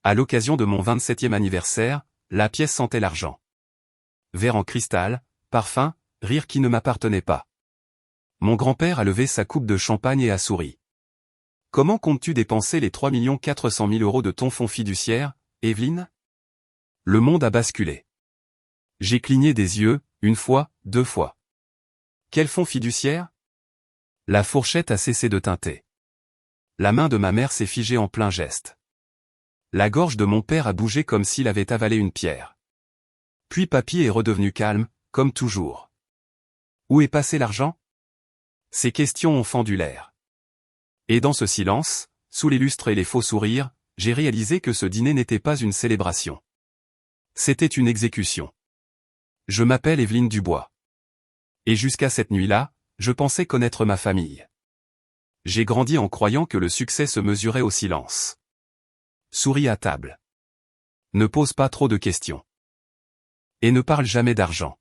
À l'occasion de mon 27e anniversaire, la pièce sentait l'argent. Verre en cristal, parfum, rire qui ne m'appartenait pas. Mon grand-père a levé sa coupe de champagne et a souri. Comment comptes-tu dépenser les 3 400 000 € de ton fonds fiduciaire, Evelyne? Le monde a basculé. J'ai cligné des yeux, une fois, deux fois. Quel fonds fiduciaire? La fourchette a cessé de tinter. La main de ma mère s'est figée en plein geste. La gorge de mon père a bougé comme s'il avait avalé une pierre. Puis papy est redevenu calme, comme toujours. Où est passé l'argent? Ces questions ont fendu l'air. Et dans ce silence, sous les lustres et les faux sourires, j'ai réalisé que ce dîner n'était pas une célébration. C'était une exécution. Je m'appelle Evelyne Dubois. Et jusqu'à cette nuit-là, je pensais connaître ma famille. J'ai grandi en croyant que le succès se mesurait au silence. Souris à table. Ne pose pas trop de questions. Et ne parle jamais d'argent.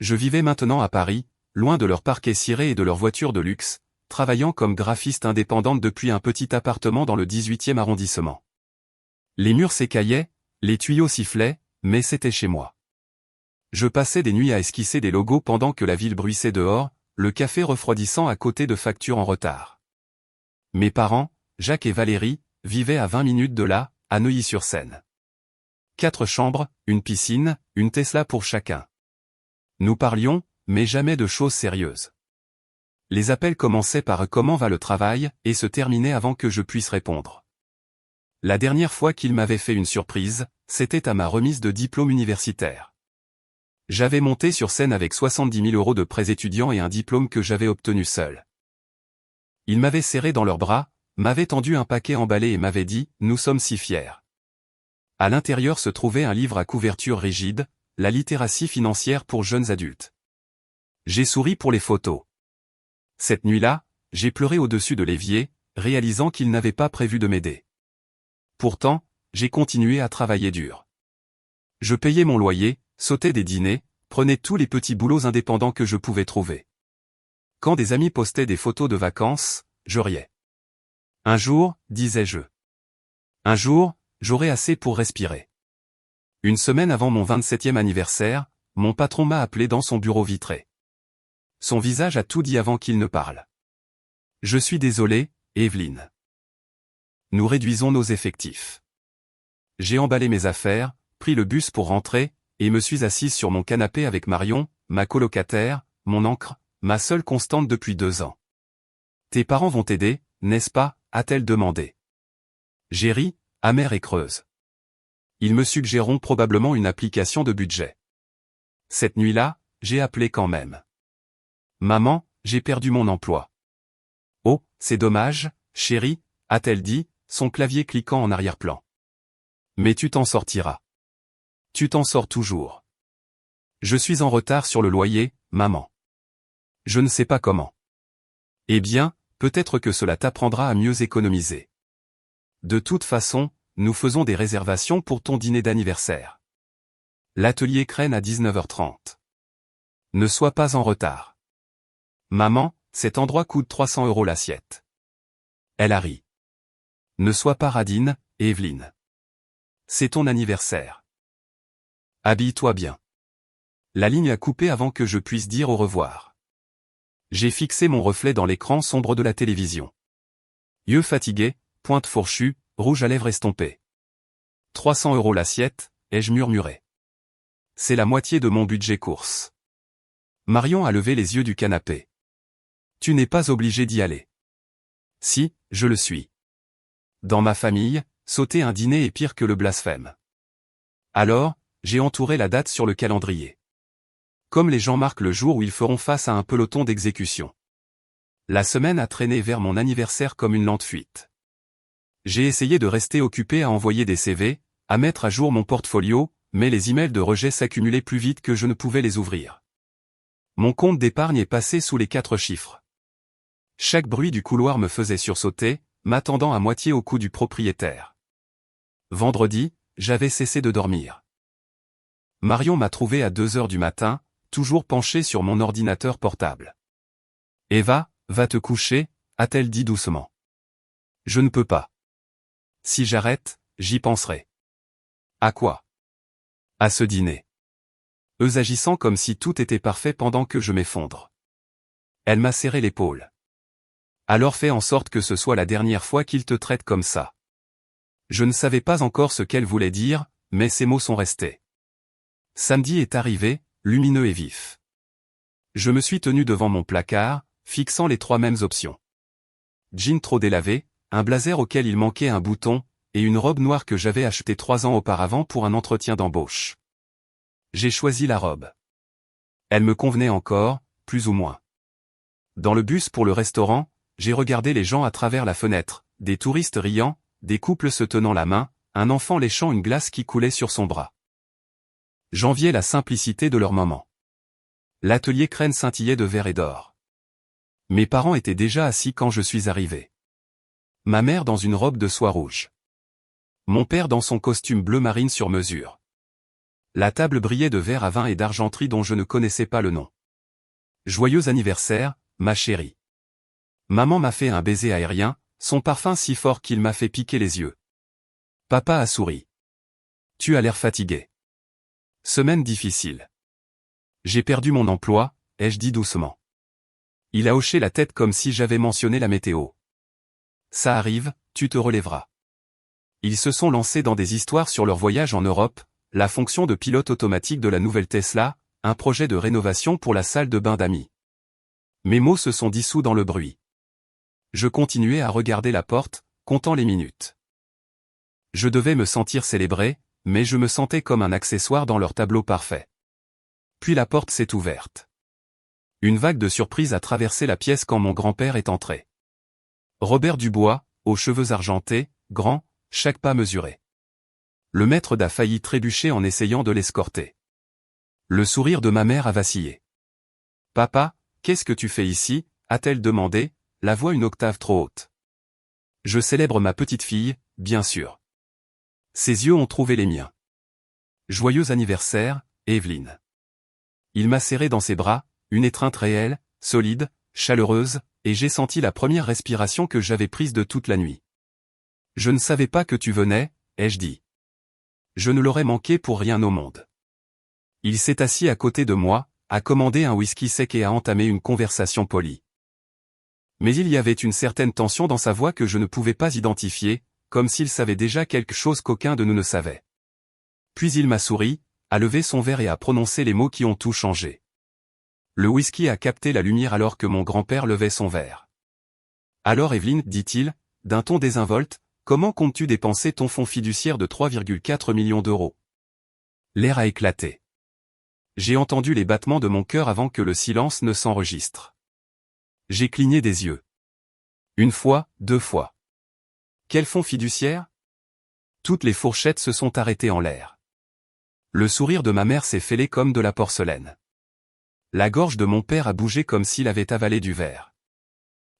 Je vivais maintenant à Paris, loin de leur parquet ciré et de leurs voitures de luxe, travaillant comme graphiste indépendante depuis un petit appartement dans le 18e arrondissement. Les murs s'écaillaient, les tuyaux sifflaient, mais c'était chez moi. Je passais des nuits à esquisser des logos pendant que la ville bruissait dehors, le café refroidissant à côté de factures en retard. Mes parents, Jacques et Valérie, vivaient à 20 minutes de là, à Neuilly-sur-Seine. 4 chambres, une piscine, une Tesla pour chacun. Nous parlions, mais jamais de choses sérieuses. Les appels commençaient par « Comment va le travail ?» et se terminaient avant que je puisse répondre. La dernière fois qu'il m'avait fait une surprise, c'était à ma remise de diplôme universitaire. J'avais monté sur scène avec 70 000 € de prêts étudiants et un diplôme que j'avais obtenu seul. Ils m'avaient serré dans leurs bras, m'avaient tendu un paquet emballé et m'avaient dit « Nous sommes si fiers ». À l'intérieur se trouvait un livre à couverture rigide, La littératie financière pour jeunes adultes. J'ai souri pour les photos. Cette nuit-là, j'ai pleuré au-dessus de l'évier, réalisant qu'ils n'avaient pas prévu de m'aider. Pourtant, j'ai continué à travailler dur. Je payais mon loyer, sautais des dîners, prenais tous les petits boulots indépendants que je pouvais trouver. Quand des amis postaient des photos de vacances, je riais. Un jour, disais-je. Un jour, j'aurai assez pour respirer. Une semaine avant mon 27e anniversaire, mon patron m'a appelé dans son bureau vitré. Son visage a tout dit avant qu'il ne parle. Je suis désolé, Evelyne. Nous réduisons nos effectifs. J'ai emballé mes affaires, pris le bus pour rentrer, et me suis assise sur mon canapé avec Marion, ma colocataire, mon ancre, ma seule constante depuis 2 ans. Tes parents vont t'aider, n'est-ce pas, a-t-elle demandé. J'ai ri, amère et creuse. Ils me suggéreront probablement une application de budget. Cette nuit-là, j'ai appelé quand même. Maman, j'ai perdu mon emploi. Oh, c'est dommage, chérie, a-t-elle dit, son clavier cliquant en arrière-plan. Mais tu t'en sortiras. Tu t'en sors toujours. Je suis en retard sur le loyer, maman. Je ne sais pas comment. Eh bien, peut-être que cela t'apprendra à mieux économiser. De toute façon, nous faisons des réservations pour ton dîner d'anniversaire. L'atelier Crène à 19h30. Ne sois pas en retard. Maman, cet endroit coûte 300 € l'assiette. Elle a ri. Ne sois pas radine, Evelyne. C'est ton anniversaire. Habille-toi bien. La ligne a coupé avant que je puisse dire au revoir. J'ai fixé mon reflet dans l'écran sombre de la télévision. Yeux fatigués, pointe fourchue, rouge à lèvres estompées. 300 € l'assiette, ai-je murmuré. C'est la moitié de mon budget course. Marion a levé les yeux du canapé. Tu n'es pas obligé d'y aller. Si, je le suis. Dans ma famille, sauter un dîner est pire que le blasphème. Alors, j'ai entouré la date sur le calendrier. Comme les gens marquent le jour où ils feront face à un peloton d'exécution. La semaine a traîné vers mon anniversaire comme une lente fuite. J'ai essayé de rester occupé à envoyer des CV, à mettre à jour mon portfolio, mais les emails de rejet s'accumulaient plus vite que je ne pouvais les ouvrir. Mon compte d'épargne est passé sous les 4 chiffres. Chaque bruit du couloir me faisait sursauter, m'attendant à moitié au cou du propriétaire. Vendredi, j'avais cessé de dormir. Marion m'a trouvé à 2 heures du matin, toujours penché sur mon ordinateur portable. Eva, va te coucher, a-t-elle dit doucement. Je ne peux pas. Si j'arrête, j'y penserai. À quoi? À ce dîner. Eux agissant comme si tout était parfait pendant que je m'effondre. Elle m'a serré l'épaule. Alors fais en sorte que ce soit la dernière fois qu'il te traite comme ça. Je ne savais pas encore ce qu'elle voulait dire, mais ces mots sont restés. Samedi est arrivé, lumineux et vif. Je me suis tenu devant mon placard, fixant les trois mêmes options. Jean trop délavé, un blazer auquel il manquait un bouton, et une robe noire que j'avais achetée 3 ans auparavant pour un entretien d'embauche. J'ai choisi la robe. Elle me convenait encore, plus ou moins. Dans le bus pour le restaurant, j'ai regardé les gens à travers la fenêtre, des touristes riant, des couples se tenant la main, un enfant léchant une glace qui coulait sur son bras. J'enviais la simplicité de leur moment. L'atelier crâne scintillait de verre et d'or. Mes parents étaient déjà assis quand je suis arrivé. Ma mère dans une robe de soie rouge. Mon père dans son costume bleu marine sur mesure. La table brillait de verre à vin et d'argenterie dont je ne connaissais pas le nom. Joyeux anniversaire, ma chérie. Maman m'a fait un baiser aérien, son parfum si fort qu'il m'a fait piquer les yeux. Papa a souri. Tu as l'air fatigué. Semaine difficile. J'ai perdu mon emploi, ai-je dit doucement. Il a hoché la tête comme si j'avais mentionné la météo. Ça arrive, tu te relèveras. Ils se sont lancés dans des histoires sur leur voyage en Europe, la fonction de pilote automatique de la nouvelle Tesla, un projet de rénovation pour la salle de bain d'amis. Mes mots se sont dissous dans le bruit. Je continuais à regarder la porte, comptant les minutes. Je devais me sentir célébré, mais je me sentais comme un accessoire dans leur tableau parfait. Puis la porte s'est ouverte. Une vague de surprise a traversé la pièce quand mon grand-père est entré. Robert Dubois, aux cheveux argentés, grand, chaque pas mesuré. Le maître d'a failli trébucher en essayant de l'escorter. Le sourire de ma mère a vacillé. « Papa, qu'est-ce que tu fais ici ?» a-t-elle demandé, la voix une octave trop haute. « Je célèbre ma petite fille, bien sûr. » Ses yeux ont trouvé les miens. « Joyeux anniversaire, Evelyne. » Il m'a serré dans ses bras, une étreinte réelle, solide, chaleureuse, et j'ai senti la première respiration que j'avais prise de toute la nuit. « Je ne savais pas que tu venais, ai-je dit. Je ne l'aurais manqué pour rien au monde. » Il s'est assis à côté de moi, a commandé un whisky sec et a entamé une conversation polie. Mais il y avait une certaine tension dans sa voix que je ne pouvais pas identifier, comme s'il savait déjà quelque chose qu'aucun de nous ne savait. Puis il m'a souri, a levé son verre et a prononcé les mots qui ont tout changé. Le whisky a capté la lumière alors que mon grand-père levait son verre. « Alors Evelyne, dit-il, d'un ton désinvolte, comment comptes-tu dépenser ton fonds fiduciaire de 3,4 millions d'euros ?» L'air a éclaté. J'ai entendu les battements de mon cœur avant que le silence ne s'enregistre. J'ai cligné des yeux. Une fois, 2 fois. Quel fonds fiduciaire? Toutes les fourchettes se sont arrêtées en l'air. Le sourire de ma mère s'est fêlé comme de la porcelaine. La gorge de mon père a bougé comme s'il avait avalé du verre.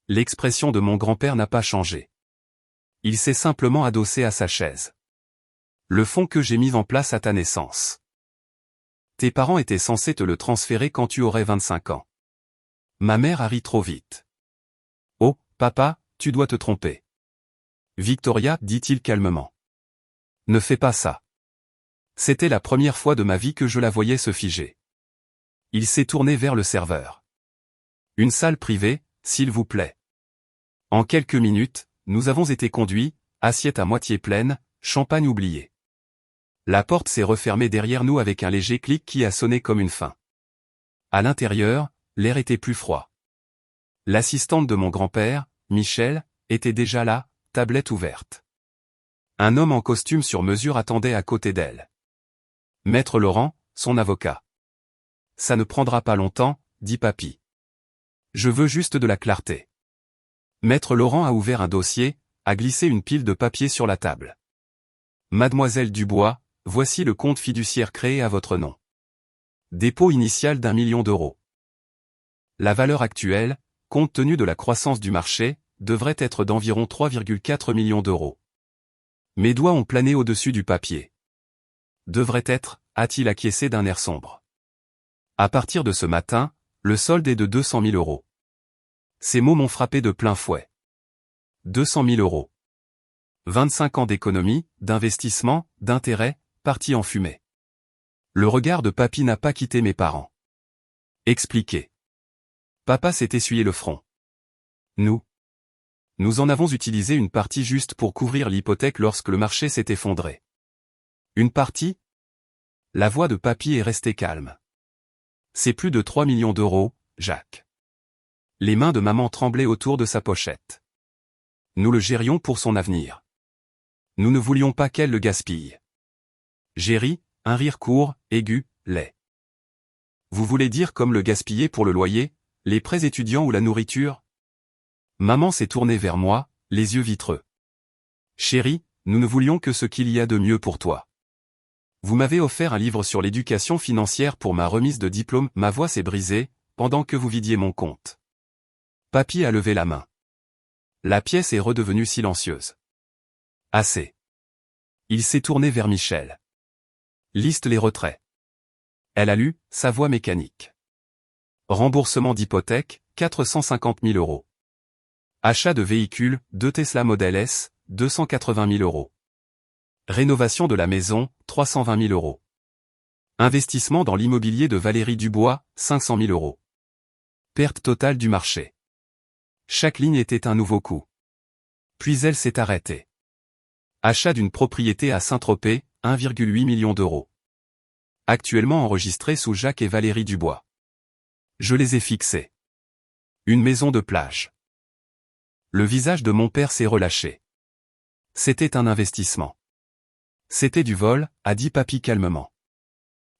L'expression de mon grand-père n'a pas changé. Il s'est simplement adossé à sa chaise. Le fonds que j'ai mis en place à ta naissance. Tes parents étaient censés te le transférer quand tu aurais 25 ans. Ma mère a ri trop vite. Oh, papa, tu dois te tromper. Victoria, dit-il calmement. Ne fais pas ça. C'était la première fois de ma vie que je la voyais se figer. Il s'est tourné vers le serveur. Une salle privée, s'il vous plaît. En quelques minutes, nous avons été conduits, assiette à moitié pleine, champagne oublié. La porte s'est refermée derrière nous avec un léger clic qui a sonné comme une fin. À l'intérieur, l'air était plus froid. L'assistante de mon grand-père, Michel, était déjà là, tablette ouverte. Un homme en costume sur mesure attendait à côté d'elle. Maître Laurent, son avocat. Ça ne prendra pas longtemps, dit Papy. Je veux juste de la clarté. Maître Laurent a ouvert un dossier, a glissé une pile de papier sur la table. Mademoiselle Dubois, voici le compte fiduciaire créé à votre nom. Dépôt initial d'1 million d'euros. La valeur actuelle, compte tenu de la croissance du marché, devrait être d'environ 3,4 millions d'euros. Mes doigts ont plané au-dessus du papier. Devrait être, a-t-il acquiescé d'un air sombre. À partir de ce matin, le solde est de 200 000 euros. Ces mots m'ont frappé de plein fouet. 200 000 euros. 25 ans d'économie, d'investissement, d'intérêt, partis en fumée. Le regard de papy n'a pas quitté mes parents. Expliquez. Papa s'est essuyé le front. Nous en avons utilisé une partie juste pour couvrir l'hypothèque lorsque le marché s'est effondré. Une partie? La voix de papy est restée calme. C'est plus de 3 millions d'euros, Jacques. Les mains de maman tremblaient autour de sa pochette. Nous le gérions pour son avenir. Nous ne voulions pas qu'elle le gaspille. J'ai ri, un rire court, aigu, laid. Vous voulez dire comme le gaspiller pour le loyer, les prêts étudiants ou la nourriture? Maman s'est tournée vers moi, les yeux vitreux. Chérie, nous ne voulions que ce qu'il y a de mieux pour toi. Vous m'avez offert un livre sur l'éducation financière pour ma remise de diplôme, ma voix s'est brisée, pendant que vous vidiez mon compte. Papy a levé la main. La pièce est redevenue silencieuse. Assez. Il s'est tourné vers Michel. Liste les retraits. Elle a lu, sa voix mécanique. Remboursement d'hypothèque, 450 000 euros. Achat de véhicule, 2 Tesla Model S, 280 000 euros. Rénovation de la maison, 320 000 euros. Investissement dans l'immobilier de Valérie Dubois, 500 000 euros. Perte totale du marché. Chaque ligne était un nouveau coup. Puis elle s'est arrêtée. Achat d'une propriété à Saint-Tropez, 1,8 million d'euros. Actuellement enregistré sous Jacques et Valérie Dubois. Je les ai fixés. Une maison de plage. Le visage de mon père s'est relâché. C'était un investissement. C'était du vol, a dit papy calmement.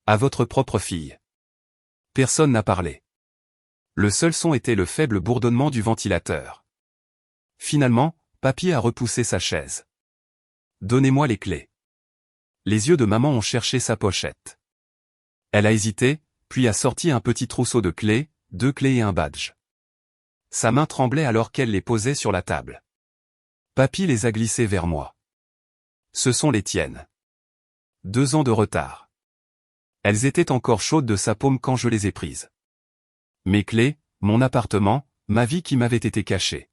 À votre propre fille. Personne n'a parlé. Le seul son était le faible bourdonnement du ventilateur. Finalement, papy a repoussé sa chaise. Donnez-moi les clés. Les yeux de maman ont cherché sa pochette. Elle a hésité, puis a sorti un petit trousseau de clés, 2 clés et un badge. Sa main tremblait alors qu'elle les posait sur la table. Papy les a glissées vers moi. Ce sont les tiennes. 2 ans de retard. Elles étaient encore chaudes de sa paume quand je les ai prises. Mes clés, mon appartement, ma vie qui m'avait été cachée.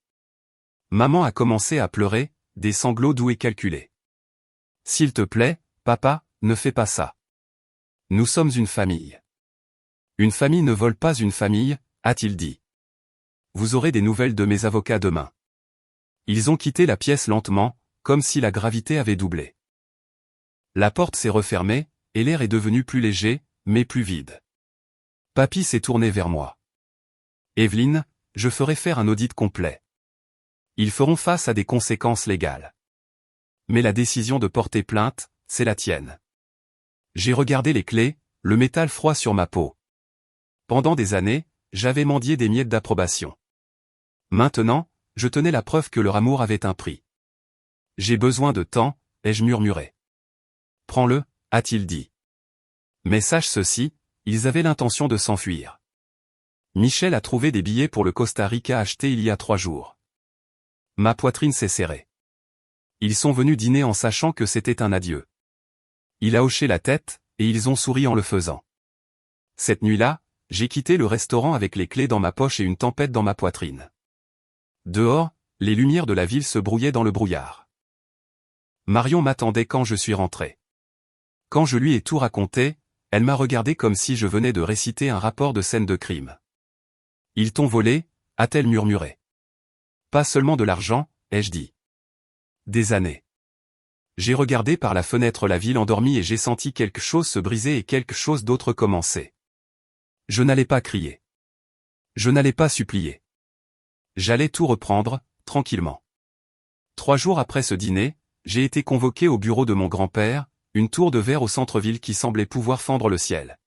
Maman a commencé à pleurer, des sanglots doux et calculés. S'il te plaît, papa, ne fais pas ça. Nous sommes une famille. Une famille ne vole pas une famille, a-t-il dit. Vous aurez des nouvelles de mes avocats demain. Ils ont quitté la pièce lentement, comme si la gravité avait doublé. La porte s'est refermée, et l'air est devenu plus léger, mais plus vide. Papy s'est tourné vers moi. Evelyne, je ferai faire un audit complet. Ils feront face à des conséquences légales. Mais la décision de porter plainte, c'est la tienne. J'ai regardé les clés, le métal froid sur ma peau. Pendant des années, j'avais mendié des miettes d'approbation. Maintenant, je tenais la preuve que leur amour avait un prix. J'ai besoin de temps, ai-je murmuré. Prends-le, a-t-il dit. Mais sache ceci, ils avaient l'intention de s'enfuir. Michel a trouvé des billets pour le Costa Rica achetés il y a 3 jours. Ma poitrine s'est serrée. Ils sont venus dîner en sachant que c'était un adieu. Il a hoché la tête, et ils ont souri en le faisant. Cette nuit-là, j'ai quitté le restaurant avec les clés dans ma poche et une tempête dans ma poitrine. Dehors, les lumières de la ville se brouillaient dans le brouillard. Marion m'attendait quand je suis rentré. Quand je lui ai tout raconté, elle m'a regardé comme si je venais de réciter un rapport de scène de crime. Ils t'ont volé, a-t-elle murmuré. Pas seulement de l'argent, ai-je dit. Des années. J'ai regardé par la fenêtre la ville endormie et j'ai senti quelque chose se briser et quelque chose d'autre commencer. Je n'allais pas crier. Je n'allais pas supplier. J'allais tout reprendre, tranquillement. 3 jours après ce dîner, j'ai été convoqué au bureau de mon grand-père, une tour de verre au centre-ville qui semblait pouvoir fendre le ciel.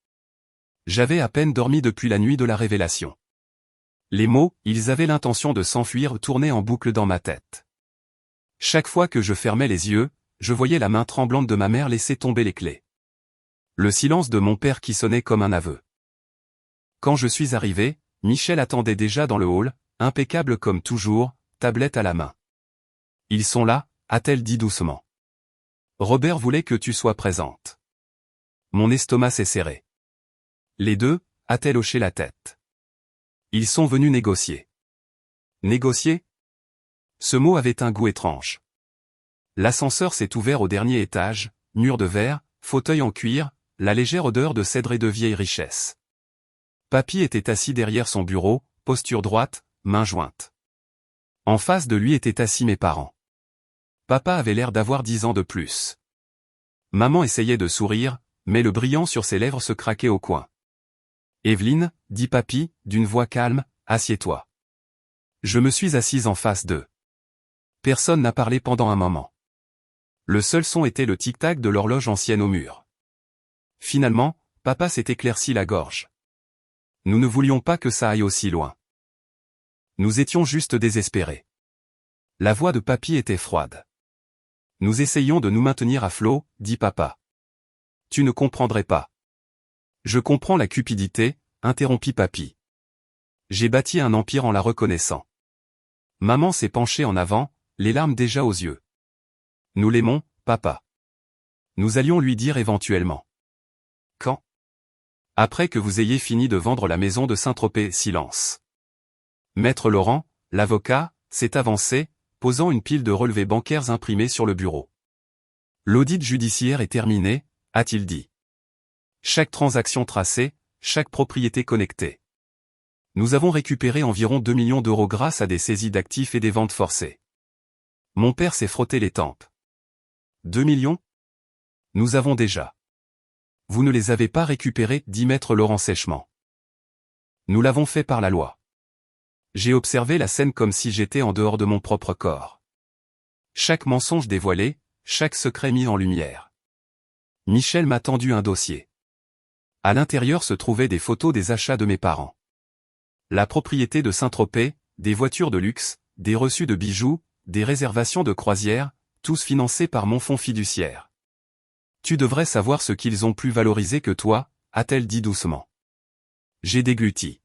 J'avais à peine dormi depuis la nuit de la révélation. Les mots, ils avaient l'intention de s'enfuir, tournaient en boucle dans ma tête. Chaque fois que je fermais les yeux, je voyais la main tremblante de ma mère laisser tomber les clés. Le silence de mon père qui sonnait comme un aveu. Quand je suis arrivé, Michel attendait déjà dans le hall, impeccable comme toujours, tablette à la main. Ils sont là, a-t-elle dit doucement. Robert voulait que tu sois présente. Mon estomac s'est serré. Les deux, a-t-elle hoché la tête. Ils sont venus négocier. Négocier ? Ce mot avait un goût étrange. L'ascenseur s'est ouvert au dernier étage, mur de verre, fauteuil en cuir, la légère odeur de cèdre et de vieille richesse. Papy était assis derrière son bureau, posture droite, main jointe. En face de lui étaient assis mes parents. Papa avait l'air d'avoir 10 ans de plus. Maman essayait de sourire, mais le brillant sur ses lèvres se craquait au coin. Evelyne, dit Papy, d'une voix calme, assieds-toi. Je me suis assise en face d'eux. Personne n'a parlé pendant un moment. Le seul son était le tic-tac de l'horloge ancienne au mur. Finalement, papa s'est éclairci la gorge. Nous ne voulions pas que ça aille aussi loin. Nous étions juste désespérés. La voix de Papy était froide. Nous essayions de nous maintenir à flot, dit papa. Tu ne comprendrais pas. Je comprends la cupidité, interrompit Papy. J'ai bâti un empire en la reconnaissant. Maman s'est penchée en avant, les larmes déjà aux yeux. Nous l'aimons, papa. Nous allions lui dire éventuellement. Quand? Après que vous ayez fini de vendre la maison de Saint-Tropez, silence. Maître Laurent, l'avocat, s'est avancé, posant une pile de relevés bancaires imprimés sur le bureau. L'audit judiciaire est terminé, a-t-il dit. Chaque transaction tracée, chaque propriété connectée. Nous avons récupéré environ 2 millions d'euros grâce à des saisies d'actifs et des ventes forcées. Mon père s'est frotté les tempes. 2 millions? Nous avons déjà. Vous ne les avez pas récupérés, dit Maître Laurent sèchement. Nous l'avons fait par la loi. J'ai observé la scène comme si j'étais en dehors de mon propre corps. Chaque mensonge dévoilé, chaque secret mis en lumière. Michel m'a tendu un dossier. À l'intérieur se trouvaient des photos des achats de mes parents. La propriété de Saint-Tropez, des voitures de luxe, des reçus de bijoux, des réservations de croisière, tous financés par mon fonds fiduciaire. Tu devrais savoir ce qu'ils ont plus valorisé que toi, a-t-elle dit doucement. J'ai dégluti.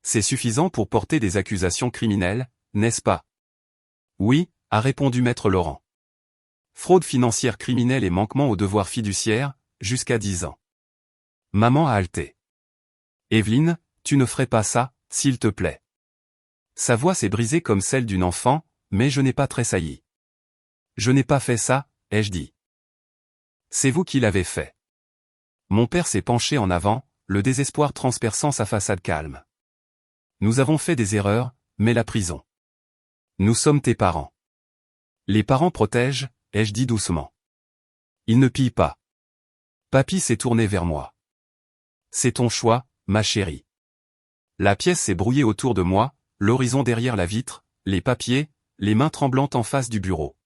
C'est suffisant pour porter des accusations criminelles, n'est-ce pas? Oui, a répondu Maître Laurent. Fraude financière criminelle et manquement aux devoirs fiduciaires, jusqu'à 10 ans. Maman a halté. Evelyne, tu ne ferais pas ça, s'il te plaît. Sa voix s'est brisée comme celle d'une enfant, mais je n'ai pas tressailli. Je n'ai pas fait ça, ai-je dit. C'est vous qui l'avez fait. Mon père s'est penché en avant, le désespoir transperçant sa façade calme. Nous avons fait des erreurs, mais la prison. Nous sommes tes parents. Les parents protègent, ai-je dit doucement. Ils ne pillent pas. Papy s'est tourné vers moi. C'est ton choix, ma chérie. La pièce s'est brouillée autour de moi, l'horizon derrière la vitre, les papiers, les mains tremblantes en face du bureau.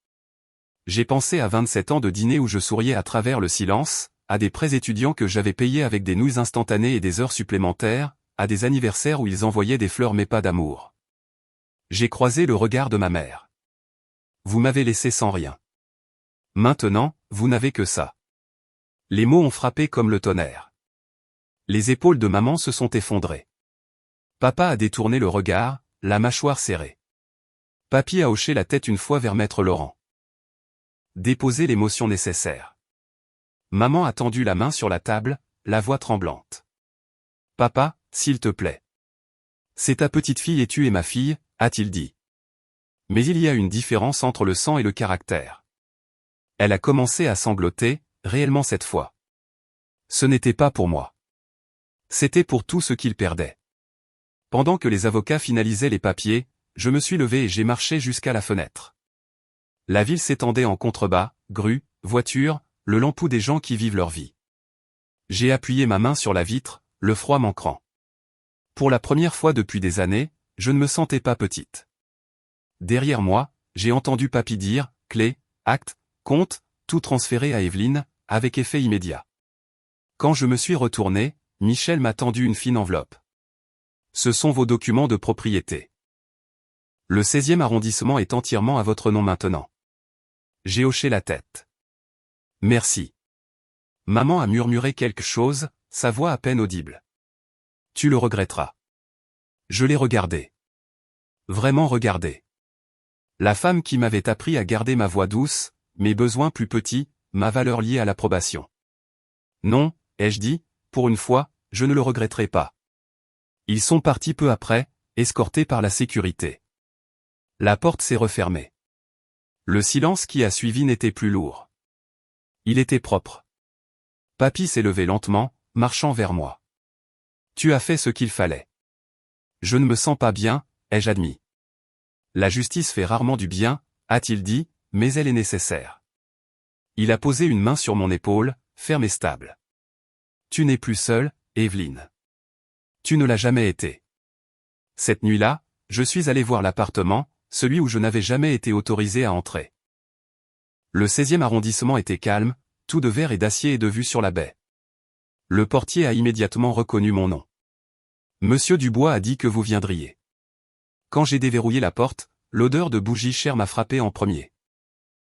J'ai pensé à 27 ans de dîner où je souriais à travers le silence, à des prêts étudiants que j'avais payés avec des nouilles instantanées et des heures supplémentaires, à des anniversaires où ils envoyaient des fleurs mais pas d'amour. J'ai croisé le regard de ma mère. Vous m'avez laissé sans rien. Maintenant, vous n'avez que ça. Les mots ont frappé comme le tonnerre. Les épaules de maman se sont effondrées. Papa a détourné le regard, la mâchoire serrée. Papy a hoché la tête une fois vers Maître Laurent. Déposer l'émotion nécessaire. Maman a tendu la main sur la table, la voix tremblante. Papa, s'il te plaît. C'est ta petite fille et tu es ma fille, a-t-il dit. Mais il y a une différence entre le sang et le caractère. Elle a commencé à sangloter, réellement cette fois. Ce n'était pas pour moi. C'était pour tout ce qu'il perdait. Pendant que les avocats finalisaient les papiers, je me suis levé et j'ai marché jusqu'à la fenêtre. La ville s'étendait en contrebas, grues, voitures, le lampeau des gens qui vivent leur vie. J'ai appuyé ma main sur la vitre, le froid m'ancrant. Pour la première fois depuis des années, je ne me sentais pas petite. Derrière moi, j'ai entendu Papy dire, clé, acte, compte, tout transféré à Evelyne, avec effet immédiat. Quand je me suis retourné, Michel m'a tendu une fine enveloppe. Ce sont vos documents de propriété. Le 16e arrondissement est entièrement à votre nom maintenant. J'ai hoché la tête. Merci. Maman a murmuré quelque chose, sa voix à peine audible. Tu le regretteras. Je l'ai regardé. Vraiment regardé. La femme qui m'avait appris à garder ma voix douce, mes besoins plus petits, ma valeur liée à l'approbation. Non, ai-je dit, pour une fois, je ne le regretterai pas. Ils sont partis peu après, escortés par la sécurité. La porte s'est refermée. Le silence qui a suivi n'était plus lourd. Il était propre. Papy s'est levé lentement, marchant vers moi. Tu as fait ce qu'il fallait. Je ne me sens pas bien, ai-je admis. La justice fait rarement du bien, a-t-il dit, mais elle est nécessaire. Il a posé une main sur mon épaule, ferme et stable. Tu n'es plus seule, Evelyne. Tu ne l'as jamais été. Cette nuit-là, je suis allé voir l'appartement, celui où je n'avais jamais été autorisé à entrer. Le 16e arrondissement était calme, tout de verre et d'acier et de vue sur la baie. Le portier a immédiatement reconnu mon nom. Monsieur Dubois a dit que vous viendriez. Quand j'ai déverrouillé la porte, l'odeur de bougie chère m'a frappé en premier.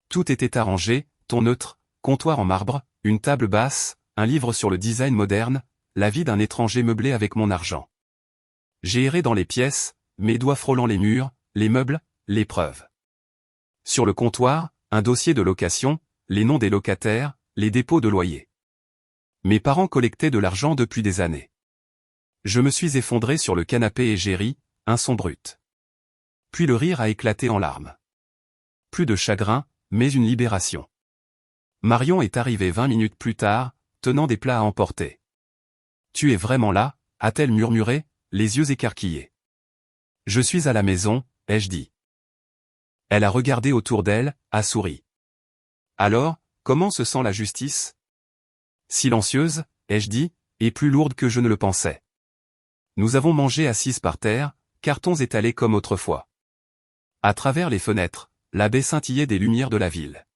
Tout était arrangé, ton neutre, comptoir en marbre, une table basse, un livre sur le design moderne, la vie d'un étranger meublé avec mon argent. J'ai erré dans les pièces, mes doigts frôlant les murs, les meubles, les preuves. Sur le comptoir, un dossier de location, les noms des locataires, les dépôts de loyer. Mes parents collectaient de l'argent depuis des années. Je me suis effondré sur le canapé et j'ai ri, un son brut. Puis le rire a éclaté en larmes. Plus de chagrin, mais une libération. Marion est arrivée 20 minutes plus tard, tenant des plats à emporter. Tu es vraiment là, a-t-elle murmuré, les yeux écarquillés. Je suis à la maison, ai-je dit. Elle a regardé autour d'elle, a souri. Alors, comment se sent la justice? Silencieuse, ai-je dit, et plus lourde que je ne le pensais. Nous avons mangé assises par terre, cartons étalés comme autrefois. À travers les fenêtres, la baie scintillait des lumières de la ville.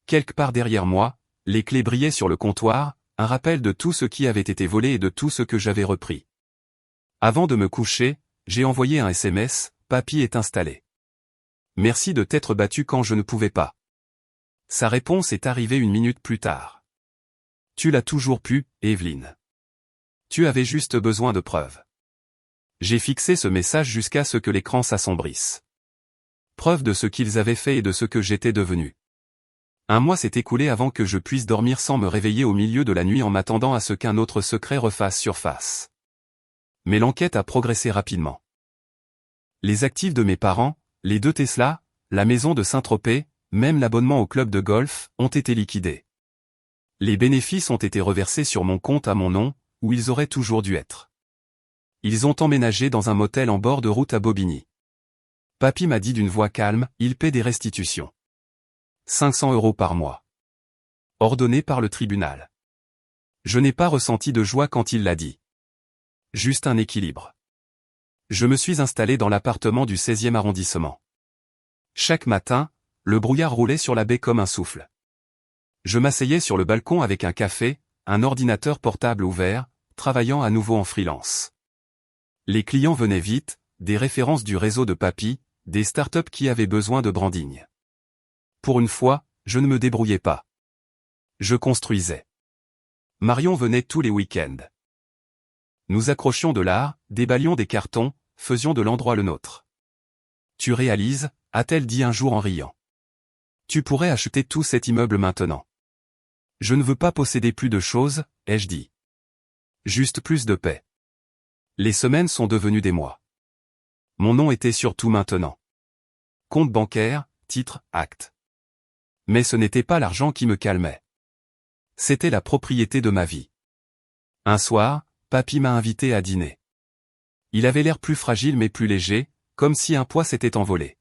Quelque part derrière moi, les clés brillaient sur le comptoir, un rappel de tout ce qui avait été volé et de tout ce que j'avais repris. Avant de me coucher, j'ai envoyé un SMS, Papy est installé. Merci de t'être battu quand je ne pouvais pas. Sa réponse est arrivée 1 minute plus tard. Tu l'as toujours pu, Evelyne. Tu avais juste besoin de preuves. J'ai fixé ce message jusqu'à ce que l'écran s'assombrisse. Preuve de ce qu'ils avaient fait et de ce que j'étais devenu. 1 mois s'est écoulé avant que je puisse dormir sans me réveiller au milieu de la nuit en m'attendant à ce qu'un autre secret refasse surface. Mais l'enquête a progressé rapidement. Les actifs de mes parents, les 2 Tesla, la maison de Saint-Tropez, même l'abonnement au club de golf, ont été liquidés. Les bénéfices ont été reversés sur mon compte à mon nom, où ils auraient toujours dû être. Ils ont emménagé dans un motel en bord de route à Bobigny. Papy m'a dit d'une voix calme, il paie des restitutions. 500 € par mois. Ordonné par le tribunal. Je n'ai pas ressenti de joie quand il l'a dit. Juste un équilibre. Je me suis installé dans l'appartement du 16e arrondissement. Chaque matin, le brouillard roulait sur la baie comme un souffle. Je m'asseyais sur le balcon avec un café, un ordinateur portable ouvert, travaillant à nouveau en freelance. Les clients venaient vite, des références du réseau de Papy, des startups qui avaient besoin de branding. Pour une fois, je ne me débrouillais pas. Je construisais. Marion venait tous les week-ends. Nous accrochions de l'art, déballions des cartons, faisions de l'endroit le nôtre. Tu réalises, a-t-elle dit un jour en riant. Tu pourrais acheter tout cet immeuble maintenant. Je ne veux pas posséder plus de choses, ai-je dit. Juste plus de paix. Les semaines sont devenues des mois. Mon nom était sur tout maintenant. Compte bancaire, titre, acte. Mais ce n'était pas l'argent qui me calmait. C'était la propriété de ma vie. Un soir, Papy m'a invité à dîner. Il avait l'air plus fragile mais plus léger, comme si un poids s'était envolé.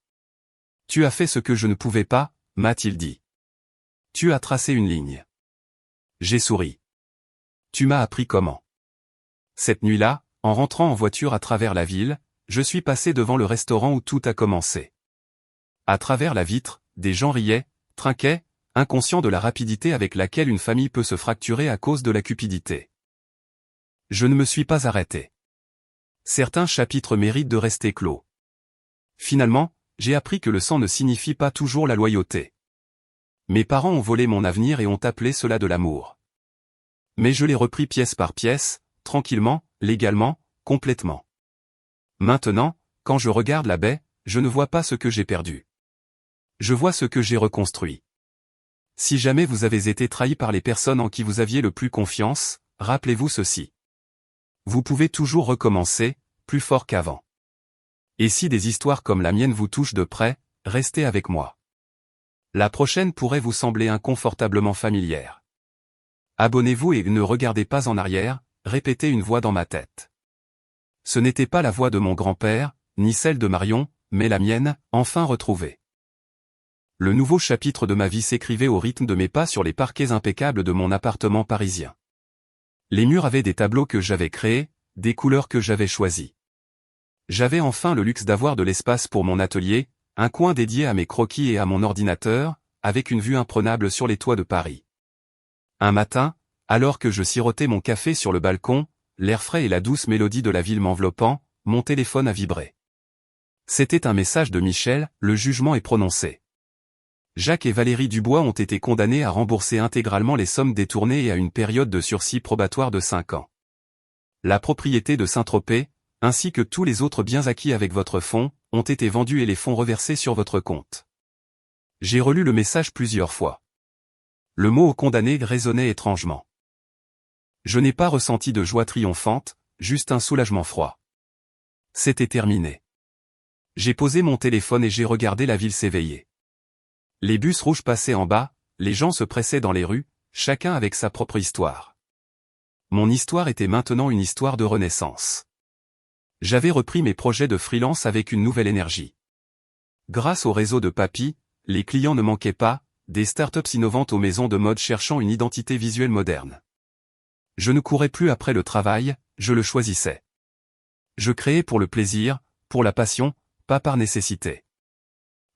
Tu as fait ce que je ne pouvais pas, m'a-t-il dit. Tu as tracé une ligne. J'ai souri. Tu m'as appris comment. Cette nuit-là, en rentrant en voiture à travers la ville, je suis passé devant le restaurant où tout a commencé. À travers la vitre, des gens riaient, trinquaient, inconscients de la rapidité avec laquelle une famille peut se fracturer à cause de la cupidité. Je ne me suis pas arrêté. Certains chapitres méritent de rester clos. Finalement, j'ai appris que le sang ne signifie pas toujours la loyauté. Mes parents ont volé mon avenir et ont appelé cela de l'amour. Mais je l'ai repris pièce par pièce, tranquillement, légalement, complètement. Maintenant, quand je regarde la baie, je ne vois pas ce que j'ai perdu. Je vois ce que j'ai reconstruit. Si jamais vous avez été trahi par les personnes en qui vous aviez le plus confiance, rappelez-vous ceci. Vous pouvez toujours recommencer, plus fort qu'avant. Et si des histoires comme la mienne vous touchent de près, restez avec moi. La prochaine pourrait vous sembler inconfortablement familière. Abonnez-vous et ne regardez pas en arrière, répétait une voix dans ma tête. Ce n'était pas la voix de mon grand-père, ni celle de Marion, mais la mienne, enfin retrouvée. Le nouveau chapitre de ma vie s'écrivait au rythme de mes pas sur les parquets impeccables de mon appartement parisien. Les murs avaient des tableaux que j'avais créés, des couleurs que j'avais choisies. J'avais enfin le luxe d'avoir de l'espace pour mon atelier, un coin dédié à mes croquis et à mon ordinateur, avec une vue imprenable sur les toits de Paris. Un matin, alors que je sirotais mon café sur le balcon, l'air frais et la douce mélodie de la ville m'enveloppant, mon téléphone a vibré. C'était un message de Michel, le jugement est prononcé. Jacques et Valérie Dubois ont été condamnés à rembourser intégralement les sommes détournées et à une période de sursis probatoire de 5 ans. La propriété de Saint-Tropez, ainsi que tous les autres biens acquis avec votre fonds, ont été vendus et les fonds reversés sur votre compte. J'ai relu le message plusieurs fois. Le mot condamné résonnait étrangement. Je n'ai pas ressenti de joie triomphante, juste un soulagement froid. C'était terminé. J'ai posé mon téléphone et j'ai regardé la ville s'éveiller. Les bus rouges passaient en bas, les gens se pressaient dans les rues, chacun avec sa propre histoire. Mon histoire était maintenant une histoire de renaissance. J'avais repris mes projets de freelance avec une nouvelle énergie. Grâce au réseau de Papy, les clients ne manquaient pas, des startups innovantes aux maisons de mode cherchant une identité visuelle moderne. Je ne courais plus après le travail, je le choisissais. Je créais pour le plaisir, pour la passion, pas par nécessité.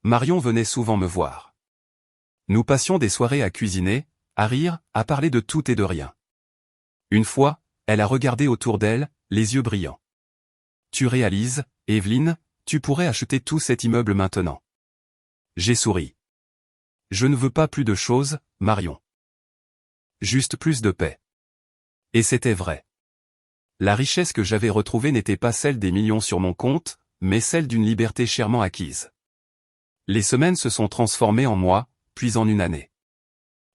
Marion venait souvent me voir. Nous passions des soirées à cuisiner, à rire, à parler de tout et de rien. Une fois, elle a regardé autour d'elle, les yeux brillants. Tu réalises, Evelyne, tu pourrais acheter tout cet immeuble maintenant. J'ai souri. Je ne veux pas plus de choses, Marion. Juste plus de paix. Et c'était vrai. La richesse que j'avais retrouvée n'était pas celle des millions sur mon compte, mais celle d'une liberté chèrement acquise. Les semaines se sont transformées en mois, puis en une année.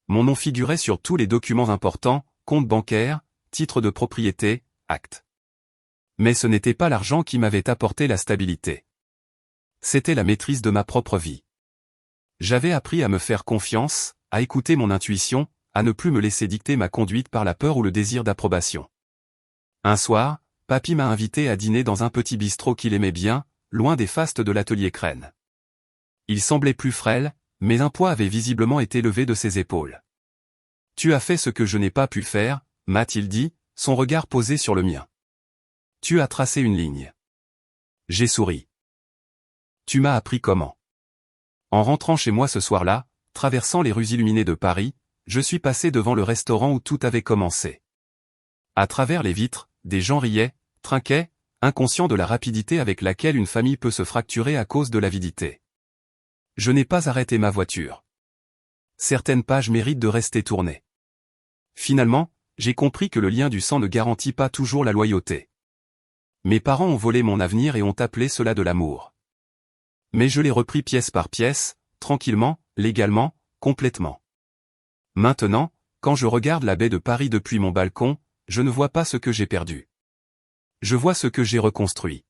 Mon nom figurait sur tous les documents importants, compte bancaire, titre de propriété, acte. Mais ce n'était pas l'argent qui m'avait apporté la stabilité. C'était la maîtrise de ma propre vie. J'avais appris à me faire confiance, à écouter mon intuition, à ne plus me laisser dicter ma conduite par la peur ou le désir d'approbation. Un soir, Papy m'a invité à dîner dans un petit bistrot qu'il aimait bien, loin des fastes de l'atelier Crène. Il semblait plus frêle, mais un poids avait visiblement été levé de ses épaules. « Tu as fait ce que je n'ai pas pu faire », m'a-t-il dit, son regard posé sur le mien. « Tu as tracé une ligne. » J'ai souri. « Tu m'as appris comment ?» En rentrant chez moi ce soir-là, traversant les rues illuminées de Paris, je suis passé devant le restaurant où tout avait commencé. À travers les vitres, des gens riaient, trinquaient, inconscients de la rapidité avec laquelle une famille peut se fracturer à cause de l'avidité. Je n'ai pas arrêté ma voiture. Certaines pages méritent de rester tournées. Finalement, j'ai compris que le lien du sang ne garantit pas toujours la loyauté. Mes parents ont volé mon avenir et ont appelé cela de l'amour. Mais je l'ai repris pièce par pièce, tranquillement, légalement, complètement. Maintenant, quand je regarde la baie de Paris depuis mon balcon, je ne vois pas ce que j'ai perdu. Je vois ce que j'ai reconstruit.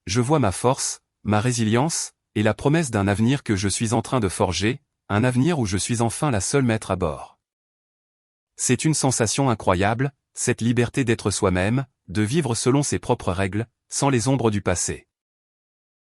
Je vois ma force, ma résilience, et la promesse d'un avenir que je suis en train de forger, un avenir où je suis enfin la seule maître à bord. C'est une sensation incroyable, cette liberté d'être soi-même, de vivre selon ses propres règles, sans les ombres du passé.